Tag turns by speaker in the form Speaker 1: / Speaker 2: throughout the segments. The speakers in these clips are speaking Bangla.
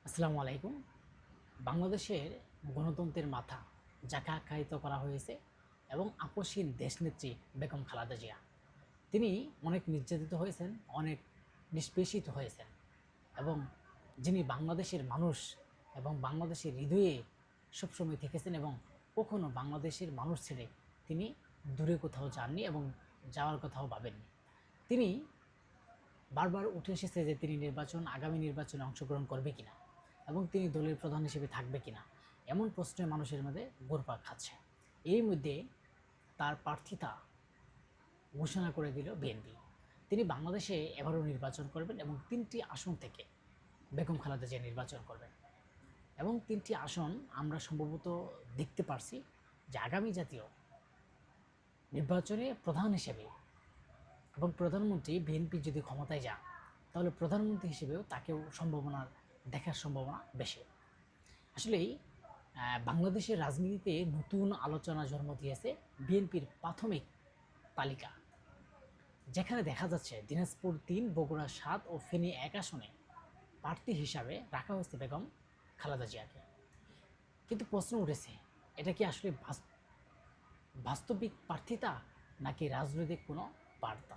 Speaker 1: আসসালামু আলাইকুম। বাংলাদেশের গণতন্ত্রের মাথা যাকে আখ্যায়িত করা হয়েছে এবং আপসহীন দেশনেত্রী বেগম খালেদা জিয়া। তিনি অনেক নির্যাতিত হয়েছেন, অনেক নিষ্পেষিত হয়েছেন এবং যিনি বাংলাদেশের মানুষ এবং বাংলাদেশের হৃদয়ে সবসময় থেকেছেন এবং কখনো বাংলাদেশের মানুষ ছেড়ে তিনি দূরে কোথাও যাননি এবং যাওয়ার কথাও ভাবেননি। তিনি বারবার উঠে এসেছে যে তিনি আগামী নির্বাচনে অংশগ্রহণ করবে কিনা এবং তিনি দলের প্রধান হিসেবে থাকবে কিনা, এমন প্রশ্নে মানুষের মধ্যে ঘুরপাক খাচ্ছে। এই মধ্যে তার প্রার্থিতা ঘোষণা করে দিল বিএনপি। তিনি বাংলাদেশে এবারও নির্বাচন করবেন এবং 3টি আসন থেকে বেগম খালেদা জিয়া নির্বাচন করবেন এবং 3টি আসন আমরা সম্ভবত দেখতে পারছি যে আগামী জাতীয় নির্বাচনে প্রধান হিসেবে এবং প্রধানমন্ত্রী বিএনপি যদি ক্ষমতায় যান তাহলে প্রধানমন্ত্রী হিসেবেও তাকেও দেখার সম্ভাবনা বেশি। আসলেই বাংলাদেশের রাজনীতিতে নতুন আলোচনা জন্ম দিয়েছে বিএনপির প্রাথমিক তালিকা, যেখানে দেখা যাচ্ছে দিনাজপুর 3, বগুড়া 7 ও ফেনী 1 আসনে প্রার্থী হিসাবে রাখা হয়েছে বেগম খালেদা জিয়াকে। কিন্তু প্রশ্ন উঠেছে, এটা কি আসলে বাস্তবিক প্রার্থিতা নাকি রাজনৈতিক কোনো বার্তা?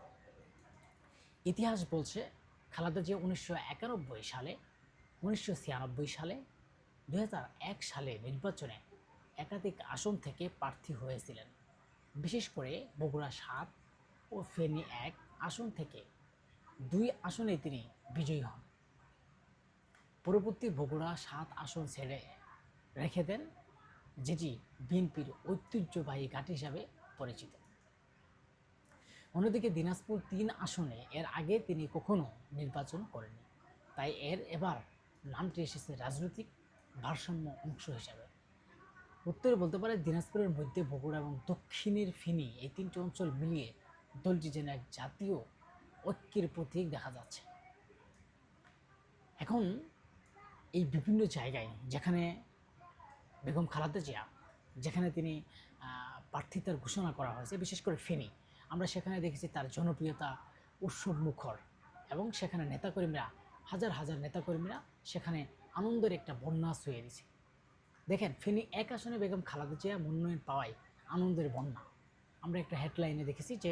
Speaker 1: ইতিহাস বলছে খালেদা জিয়া 1991 সালে, 1996 সালে, 2001 সালে নির্বাচনে একাধিক আসন থেকে প্রার্থী হয়েছিলেন। বিশেষ করে বগুড়া 7 ও ফেনী 1 আসন থেকে 2 আসনে তিনি বিজয়ী হন। পরবর্তী বগুড়া 7 আসন ছেড়ে রেখে দেন, যেটি বিএনপির ঐতিহ্যবাহী ঘাঁটি হিসাবে পরিচিত। অন্যদিকে দিনাজপুর 3 আসনে এর আগে তিনি কখনো নির্বাচন করেননি, তাই এবার নামটি এসেছে রাজনৈতিক ভারসাম্য অংশ হিসাবে। উত্তরে বলতে পারে দিনাজপুরের মধ্যে বগুড়া এবং দক্ষিণের ফেনী, এই 3টি অঞ্চল মিলিয়ে দলটি যেন এক জাতীয় ঐক্যের প্রতীক দেখা যাচ্ছে। এখন এই বিভিন্ন জায়গায় যেখানে বেগম খালেদা জিয়া, যেখানে তিনি প্রার্থিতার ঘোষণা করা হয়েছে, বিশেষ করে ফেনী, আমরা সেখানে দেখেছি তার জনপ্রিয়তা উৎসব মুখর এবং সেখানে নেতাকর্মীরা, হাজার হাজার নেতাকর্মীরা সেখানে আনন্দের একটা বন্যা ছুঁয়ে দিছে। দেখেন, ফেনী 1 আসনে বেগম খালেদা জিয়া মনোনয়ন পাওয়ায় আনন্দের বন্যা। আমরা একটা হেডলাইনে দেখেছি যে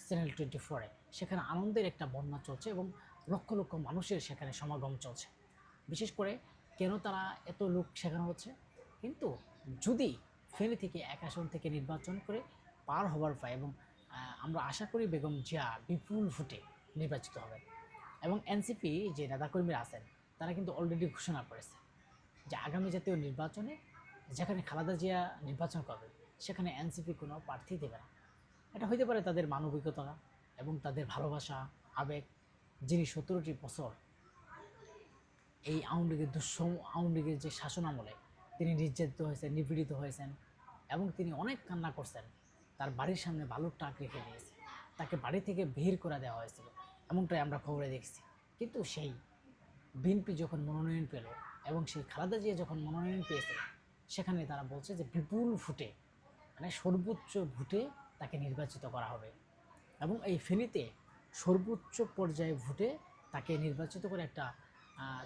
Speaker 1: চ্যানেল 24-এ সেখানে আনন্দের একটা বন্যা চলছে এবং লক্ষ লক্ষ মানুষের সেখানে সমাগম চলছে। বিশেষ করে কেন তারা এত লোক সেখানে হচ্ছে, কিন্তু যদি ফেনী থেকে 1 আসন থেকে নির্বাচন করে পার হবার পায় এবং আমরা আশা করি বেগম জিয়া বিপুল ভোটে নির্বাচিত হবেন। এবং এনসিপি যে নেতাকর্মীরা আছেন তারা কিন্তু অলরেডি ঘোষণা করেছে যে আগামী জাতীয় নির্বাচনে যেখানে খালেদা জিয়া নির্বাচন করবে সেখানে এনসিপি কোনো প্রার্থী দেবে না। এটা হইতে পারে তাদের মানবিকতা এবং তাদের ভালোবাসা, আবেগ। যিনি 17টি বছর এই আওয়ামী লীগের যে শাসন আমলে তিনি নির্যাতিত হয়েছেন, নিপীড়িত হয়েছেন এবং তিনি অনেক কান্না করছেন। তার বাড়ির সামনে বালুর ট্রাক রেখে দিয়েছে, তাকে বাড়ি থেকে বের করে দেওয়া হয়েছিল, এমনটাই আমরা খবরে দেখছি। কিন্তু সেই বিএনপি যখন মনোনয়ন পেল এবং সেই খালেদা জিয়া যখন মনোনয়ন পেয়েছে, সেখানে তারা বলছে যে বিপুল ভোটে, মানে সর্বোচ্চ ভোটে তাকে নির্বাচিত করা হবে এবং এই ফেনীতে সর্বোচ্চ পর্যায়ে ভোটে তাকে নির্বাচিত করে একটা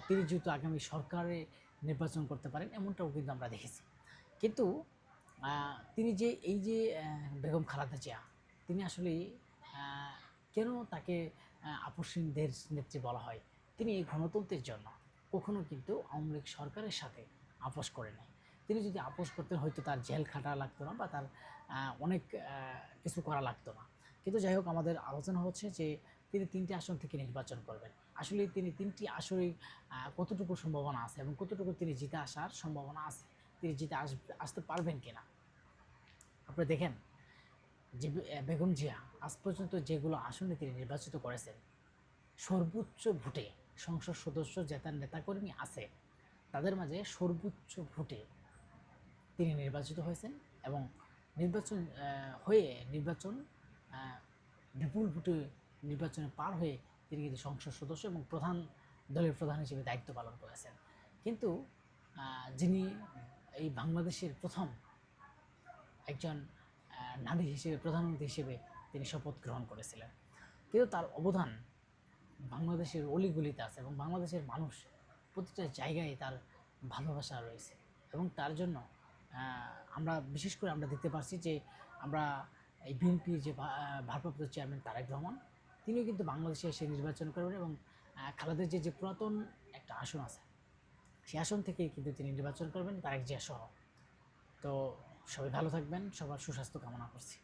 Speaker 1: তিনি যেহেতু আগামী সরকারে নির্বাচন করতে পারেন এমনটাও কিন্তু আমরা দেখেছি। কিন্তু তিনি যে এই যে বেগম খালেদা জিয়া, তিনি আসলে কেন তাকে আপসহীন দেশ নেত্রী বলা হয়? তিনি গণতন্ত্রের জন্য কখনো কিন্তু আওয়ামী লীগ সরকারের সাথে আপোষ করে নাই। তিনি যদি আপোষ করতেন হয়তো তার জেল খাটা লাগতো না বা তার অনেক কিছু করা লাগতো না। কিন্তু যাই হোক, আমাদের আলোচনা হচ্ছে যে তিনি 3টি আসন থেকে নির্বাচন করবেন। আসলে তিনি 3টি আসনে কতটুকু সম্ভাবনা আছে এবং কতটুকু তিনি জিতে আসার সম্ভাবনা আছে, তিনি জিতে আসতে পারবেন কিনা। আপনারা দেখেন যে বেগম জিয়া আজ পর্যন্ত যেগুলো আসনে তিনি নির্বাচিত করেছেন, সর্বোচ্চ ভোটে সংসদ সদস্য যে তার নেতাকর্মী আছে তাদের মাঝে সর্বোচ্চ ভোটে তিনি নির্বাচিত হয়েছেন এবং নির্বাচন বিপুল ভোটে নির্বাচনে পার হয়ে তিনি কিন্তু সংসদ সদস্য এবং দলের প্রধান হিসেবে দায়িত্ব পালন করেছেন। কিন্তু যিনি এই বাংলাদেশের প্রথম একজন নারী হিসেবে, প্রধানমন্ত্রী হিসেবে তিনি শপথ গ্রহণ করেছিলেন, কিন্তু তার অবদান বাংলাদেশের অলিগলিতে আছে এবং বাংলাদেশের মানুষ প্রতিটা জায়গায় তার ভালোবাসা রয়েছে এবং তার জন্য আমরা বিশেষ করে আমরা দেখতে পাচ্ছি যে আমরা এই বিএনপির যে ভারপ্রাপ্ত চেয়ারম্যান তারেক রহমান তিনিও কিন্তু বাংলাদেশে এসে নির্বাচন করবেন এবং খালেদের যে পুরাতন একটা আসন আছে সেই আসন থেকে কিন্তু তিনি নির্বাচন করবেন তারেক জিয়া সহ। তো সবাই ভালো থাকবেন, সবার সুস্বাস্থ্য কামনা করছি।